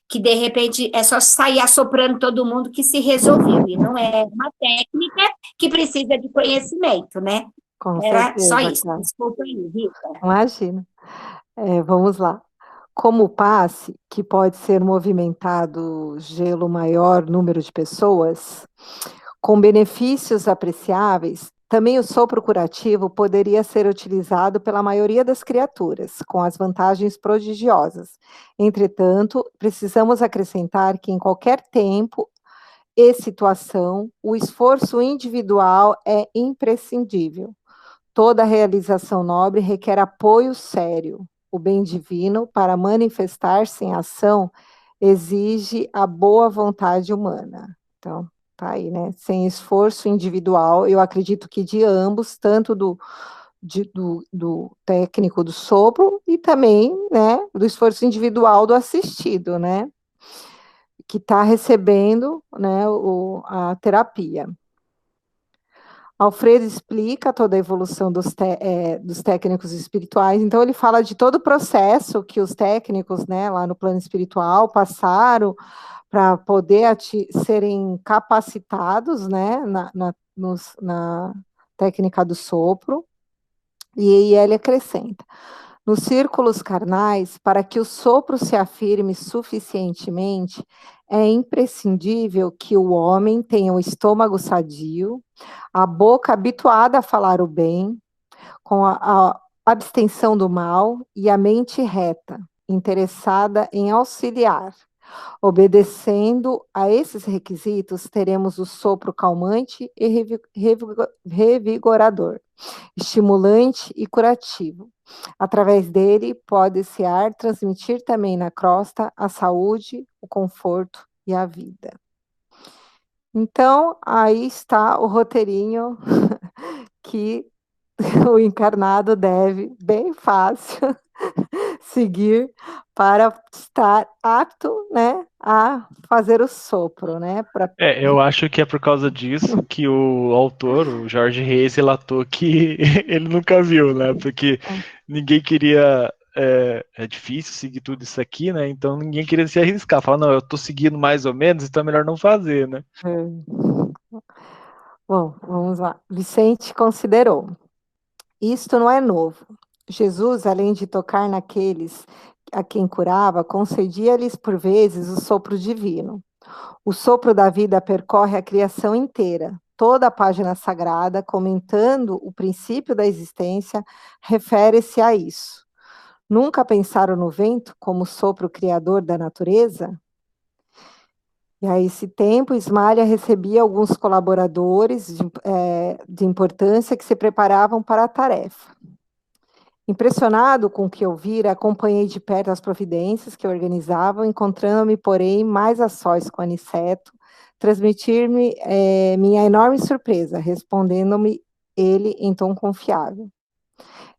que, de repente, é só sair assoprando todo mundo que se resolveu. E não é uma técnica que precisa de conhecimento, né? Com Era certeza, só isso. cara. Desculpa aí, Rita. Imagina. Vamos lá. Como o passe, que pode ser movimentado gelo maior número de pessoas, com benefícios apreciáveis, também o sopro curativo poderia ser utilizado pela maioria das criaturas, com as vantagens prodigiosas. Entretanto, precisamos acrescentar que em qualquer tempo e situação, o esforço individual é imprescindível. Toda realização nobre requer apoio sério. O bem divino, para manifestar-se em ação, exige a boa vontade humana. Então, tá aí, né? Sem esforço individual, eu acredito que de ambos, tanto do técnico do sopro e também, né, do esforço individual do assistido, né? Que está recebendo, né, a terapia. Alfredo explica toda a evolução dos técnicos espirituais, então ele fala de todo o processo que os técnicos, né, lá no plano espiritual passaram para poder serem capacitados, né, na técnica do sopro, e ele acrescenta. Nos círculos carnais, para que o sopro se afirme suficientemente, é imprescindível que o homem tenha o estômago sadio, a boca habituada a falar o bem, com a abstenção do mal e a mente reta, interessada em auxiliar. Obedecendo a esses requisitos, teremos o sopro calmante e revigorador, estimulante e curativo. Através dele, pode-se ar transmitir também na crosta a saúde, o conforto e a vida. Então, aí está o roteirinho que o encarnado deve, bem fácil, seguir para estar apto, né, a fazer o sopro, né? Eu acho que é por causa disso que o autor, o Jorge Reis, relatou que ele nunca viu, né? Porque ninguém queria. É difícil seguir tudo isso aqui, né? Então ninguém queria se arriscar. Falar, não, eu tô seguindo mais ou menos, então é melhor não fazer, né? Bom, vamos lá. Vicente considerou: isto não é novo. Jesus, além de tocar naqueles a quem curava, concedia-lhes por vezes o sopro divino. O sopro da vida percorre a criação inteira. Toda a página sagrada, comentando o princípio da existência, refere-se a isso. Nunca pensaram no vento como sopro criador da natureza? E a esse tempo, Ismália recebia alguns colaboradores de importância que se preparavam para a tarefa. Impressionado com o que ouvira, acompanhei de perto as providências que organizavam, encontrando-me, porém, mais a sós com Aniceto, transmitir-me minha enorme surpresa, respondendo-me ele em tom confiável.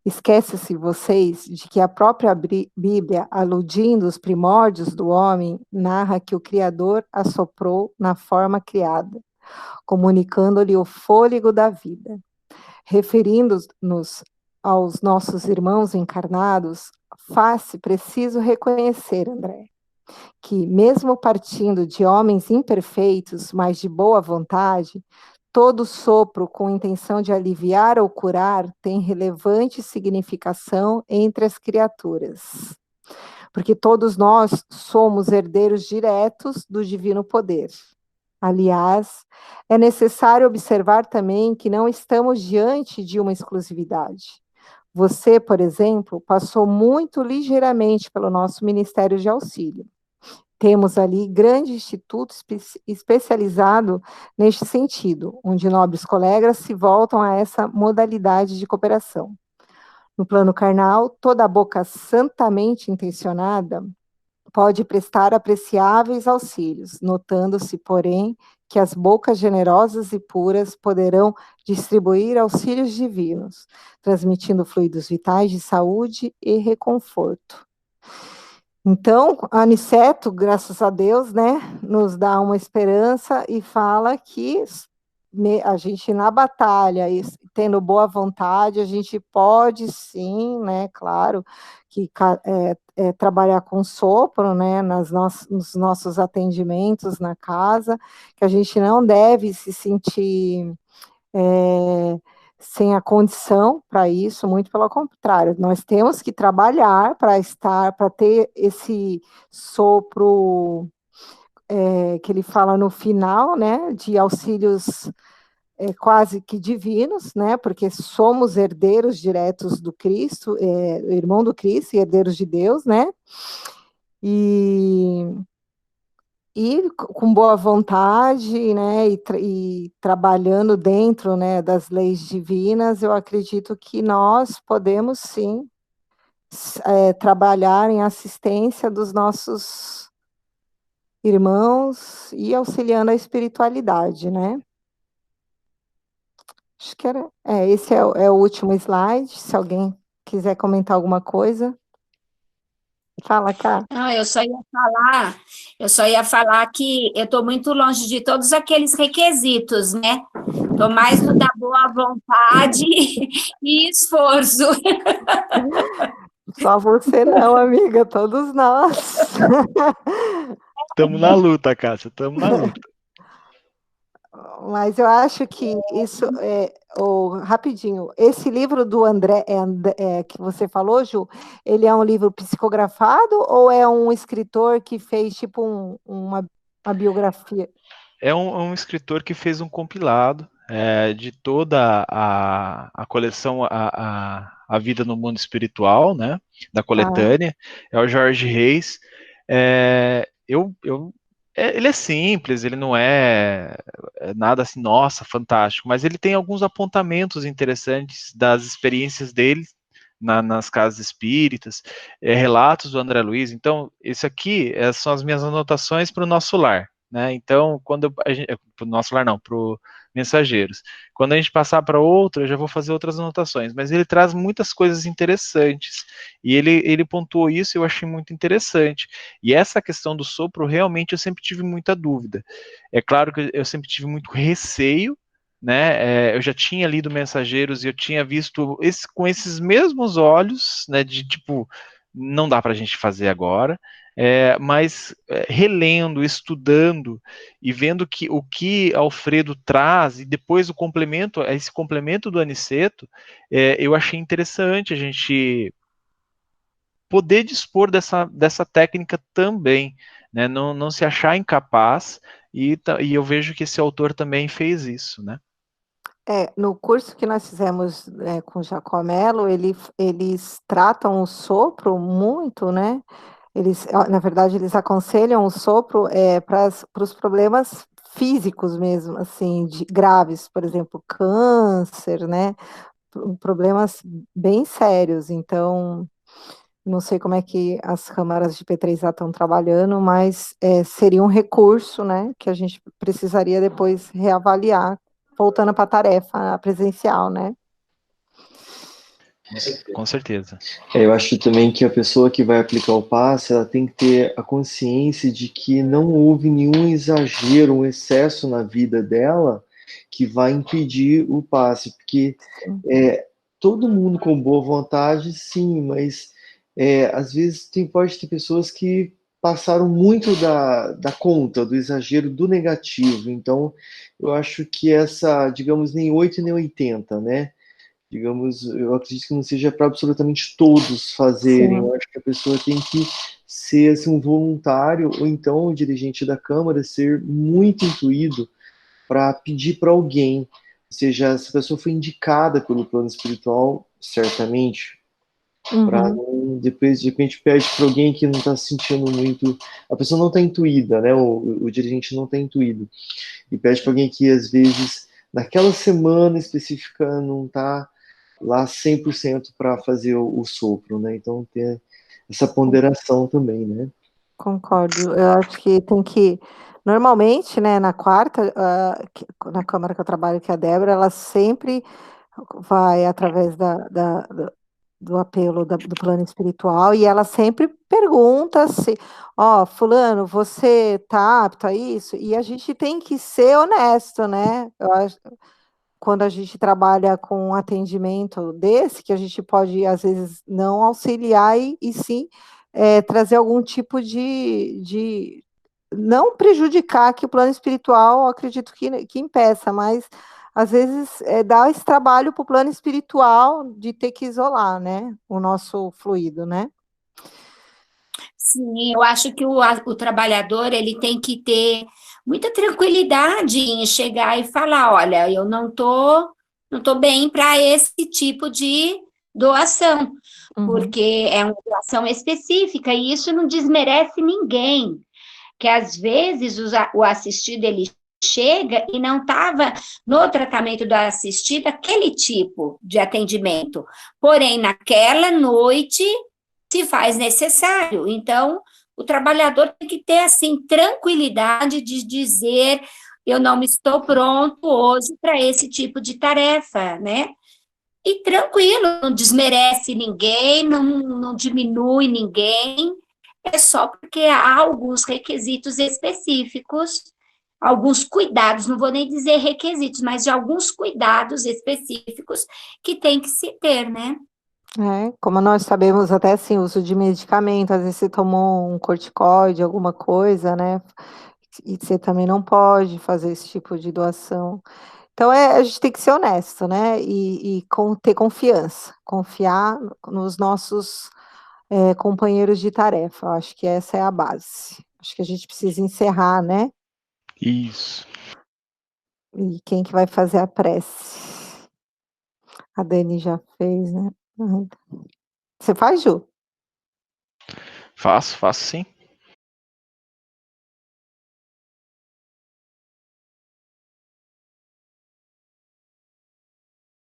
Esquece-se vocês de que a própria Bíblia, aludindo os primórdios do homem, narra que o Criador assoprou na forma criada, comunicando-lhe o fôlego da vida. Referindo-nos aos nossos irmãos encarnados, faz-se preciso reconhecer, André, que mesmo partindo de homens imperfeitos, mas de boa vontade, todo sopro com intenção de aliviar ou curar tem relevante significação entre as criaturas. Porque todos nós somos herdeiros diretos do divino poder. Aliás, é necessário observar também que não estamos diante de uma exclusividade. Você, por exemplo, passou muito ligeiramente pelo nosso Ministério de Auxílio. Temos ali grande instituto especializado neste sentido, onde nobres colegas se voltam a essa modalidade de cooperação. No plano carnal, toda boca santamente intencionada pode prestar apreciáveis auxílios, notando-se, porém, que as bocas generosas e puras poderão distribuir auxílios divinos, transmitindo fluidos vitais de saúde e reconforto. Então, Aniceto, graças a Deus, né, nos dá uma esperança e fala que a gente na batalha, tendo boa vontade, a gente pode sim, né, claro, que trabalhar com sopro, né, nos nossos atendimentos na casa, que a gente não deve se sentir sem a condição para isso, muito pelo contrário, nós temos que trabalhar para ter esse sopro que ele fala no final, né, de auxílios quase que divinos, né, porque somos herdeiros diretos do Cristo, irmão do Cristo e herdeiros de Deus, né, e com boa vontade, né, e trabalhando dentro, né, das leis divinas, eu acredito que nós podemos, sim, trabalhar em assistência dos nossos irmãos e auxiliando a espiritualidade, né. Acho que esse é o último slide, se alguém quiser comentar alguma coisa. Fala, Cá. Não, eu só ia falar que eu estou muito longe de todos aqueles requisitos, né? Estou mais no da boa vontade e esforço. Só você não, amiga, todos nós. Estamos na luta, Cássia, estamos na luta. Mas eu acho que isso rapidinho, esse livro do André que você falou, Ju, ele é um livro psicografado ou é um escritor que fez tipo uma biografia? É um escritor que fez um compilado de toda a coleção a Vida no Mundo Espiritual, né? Da coletânea. É o Jorge Reis. Ele é simples, ele não é nada assim, nossa, fantástico, mas ele tem alguns apontamentos interessantes das experiências dele nas casas espíritas, relatos do André Luiz. Então, isso aqui são as minhas anotações para o nosso lar. Né? Então, para o nosso lar não, para o Mensageiros. Quando a gente passar para outro, eu já vou fazer outras anotações, mas ele traz muitas coisas interessantes, e ele pontuou isso e eu achei muito interessante. E essa questão do sopro, realmente, eu sempre tive muita dúvida. É claro que eu sempre tive muito receio, né? Eu já tinha lido Mensageiros e eu tinha visto com esses mesmos olhos, né? De tipo, não dá para a gente fazer agora. Mas relendo, estudando e vendo que o que Alfredo traz e depois esse complemento do Aniceto, eu achei interessante a gente poder dispor dessa técnica também, né? Não se achar incapaz, e eu vejo que esse autor também fez isso, né? No curso que nós fizemos com o Giacomello, eles tratam o sopro muito, né? Na verdade, eles aconselham o sopro para os problemas físicos mesmo, assim, graves, por exemplo, câncer, né? Problemas bem sérios. Então, não sei como é que as câmaras de P3A estão trabalhando, mas seria um recurso, né? Que a gente precisaria depois reavaliar, voltando para a tarefa presencial, né? Com certeza. Eu acho também que a pessoa que vai aplicar o passe, ela tem que ter a consciência de que não houve nenhum exagero, um excesso na vida dela que vai impedir o passe, porque todo mundo com boa vontade, sim, mas às vezes pode ter pessoas que passaram muito da conta, do exagero, do negativo. Então, eu acho que digamos, nem 8 nem 80, né? Digamos, eu acredito que não seja para absolutamente todos fazerem. Sim. Eu acho que a pessoa tem que ser assim, um voluntário, ou então o dirigente da Câmara ser muito intuído para pedir para alguém. Ou seja, se a pessoa foi indicada pelo plano espiritual, certamente, para depois de repente pede para alguém que não está se sentindo muito. A pessoa não está intuída, né? O dirigente não está intuído. E pede para alguém que às vezes, naquela semana específica, não está lá 100% para fazer o sopro, né? Então ter essa ponderação também, né? Concordo. Eu acho que tem que. Normalmente, né, na quarta, na Câmara que eu trabalho, que é a Débora, ela sempre vai através do apelo do plano espiritual e ela sempre pergunta se, fulano, você tá apto a isso? E a gente tem que ser honesto, né? Eu acho, quando a gente trabalha com um atendimento desse, que a gente pode, às vezes, não auxiliar e sim trazer algum tipo de não prejudicar, que o plano espiritual, acredito que impeça, mas às vezes dá esse trabalho para o plano espiritual de ter que isolar, né, o nosso fluido, né? Sim, eu acho que o trabalhador ele tem que ter muita tranquilidade em chegar e falar, olha, eu não tô bem para esse tipo de doação, porque é uma doação específica e isso não desmerece ninguém, que às vezes o assistido ele chega e não estava no tratamento do assistido aquele tipo de atendimento, porém naquela noite se faz necessário. Então, o trabalhador tem que ter, assim, tranquilidade de dizer, eu não estou pronto hoje para esse tipo de tarefa, né? E tranquilo, não desmerece ninguém, não diminui ninguém, é só porque há alguns requisitos específicos, alguns cuidados, não vou nem dizer requisitos, mas de alguns cuidados específicos que tem que se ter, né? Como nós sabemos, até assim, o uso de medicamento, às vezes você tomou um corticoide, alguma coisa, né? E você também não pode fazer esse tipo de doação. Então, a gente tem que ser honesto, né? E ter confiança, confiar nos nossos companheiros de tarefa. Eu acho que essa é a base. Acho que a gente precisa encerrar, né? Isso. E quem que vai fazer a prece? A Dani já fez, né? Você faz, Ju? Faço sim.